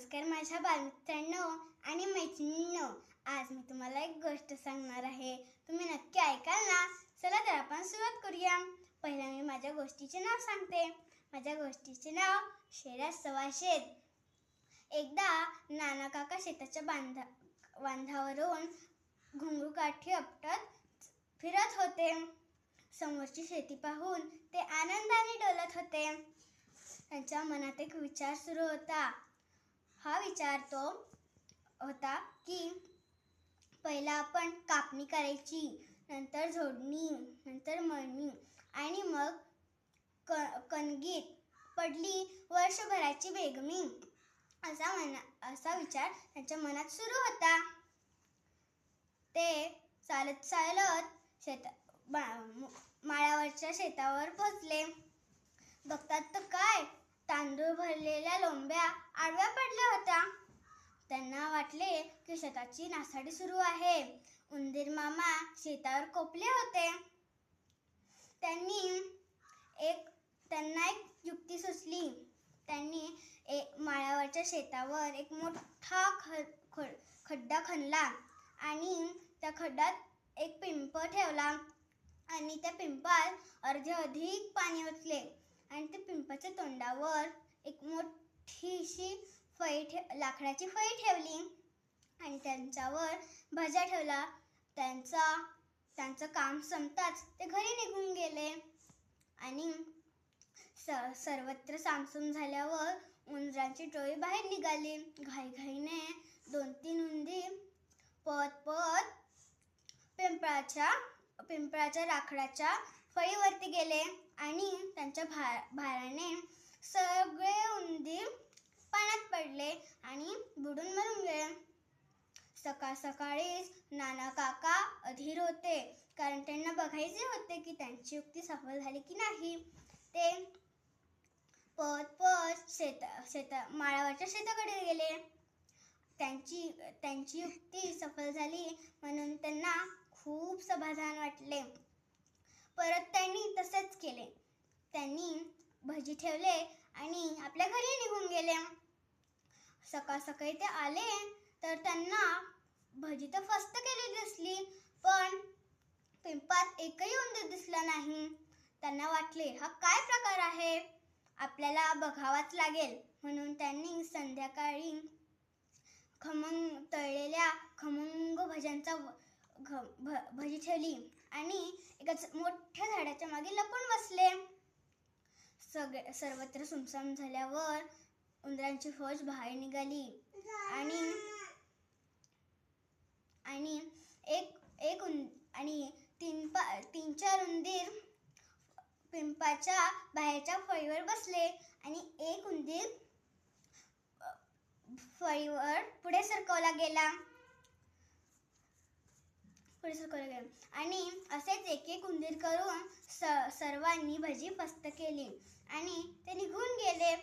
नमस्कार माझ्या बालमित्रांनो आणि मैत्रिणींनो. आज मी तुम्हाला एक गोष्ट सांगणार आहे. तुम्ही नक्की ऐकाल ना? चला तर आपण सुरुवात करूया. पहिला मी माझ्या गोष्टीचे नाव सांगते. माझ्या गोष्टीचे नाव शेरा सवा शेत. एकदा नाना काका शेताच्या बांधावरून घुंगरूकाठी आपटत फिरत होते. समोरची शेती पाहून ते आनंदाने डोलत होते. त्यांच्या मनात एक विचार सुरू होता. हा विचार तो होता की पहिला आपण कापणी करायची, नंतर झोडणी, नंतर मळणी आणि मग कणगीत पडली वर्षभराची बेगमी. असा विचार त्यांच्या मनात सुरू होता. ते चालत चालत माळावरच्या शेतावर पोहोचले. बघतात तर काय, तांदूळ भरलेल्या लोंब्या आडव्या पडल्या होत्या. त्यांना वाटले की शेताची नासाडी सुरू आहे. उंदीर मामा शेतावर कोपले होते. त्यांना एक युक्ती सुचली. त्यांनी माळावरच्या शेतावर एक मोठा खड्डा खणला आणि त्या खड्ड्यात एक पिंप ठेवला आणि त्या पिंपात अर्धे अधिक पाणी ओतले आणि त्या पिंपाच्या तोंडावर एक मोठीशी लाकडाची फळी ठेवली आणि त्यांच्यावर भजा ठेवला. त्यांचं काम संपताच ते घरी निघून गेले आणि सर्वत्र सामसूम झाल्यावर उंदरांची टोळी बाहेर निघाली. घाईघाईने 2-3 उंदीर पळत पिंपळाच्या लाकडाच्या फळीवरती गेले आणि त्यांच्या भाराने सगळे उंदीर पाण्यात पडले आणि बुडून मरून गेले. सकाळीच नाना काका अधीर होते, कारण त्यांना बघायचे होते की त्यांची युक्ती सफल झाली की नाही. ते पळत माळावरच्या शेताकडे गेले. त्यांची युक्ती सफल झाली म्हणून त्यांना खूप समाधान वाटले. परत त्यांनी तसेच केले. त्यांनी भजी ठेवले आणि आपल्या घरी निघून गेले. सकाळी ते आले तर त्यांना भजी तर फस्त केलेली दिसली, पण पिंपात एकही उंदीर दिसला नाही. त्यांना वाटले, हा काय प्रकार आहे, आपल्याला बघावाच लागेल. म्हणून त्यांनी संध्याकाळी तळलेल्या खमंग भज्यांचा भजी ठेवली आणि एका मोठ्या झाडाच्या मागे लपून बसले. सर्वत्र सुमसाम झाल्यावर उंदरांची फौज बाहेर निघाली आणि 3-4 उंदीर पिंपाच्या बाहेरच्या फळीवर बसले आणि एक उंदीर फळीवर पुढे सरकवला गेला आणि असेच एक उंदीर करून सर्वांनी भजी फस्त केली आणि ते निघून गेले.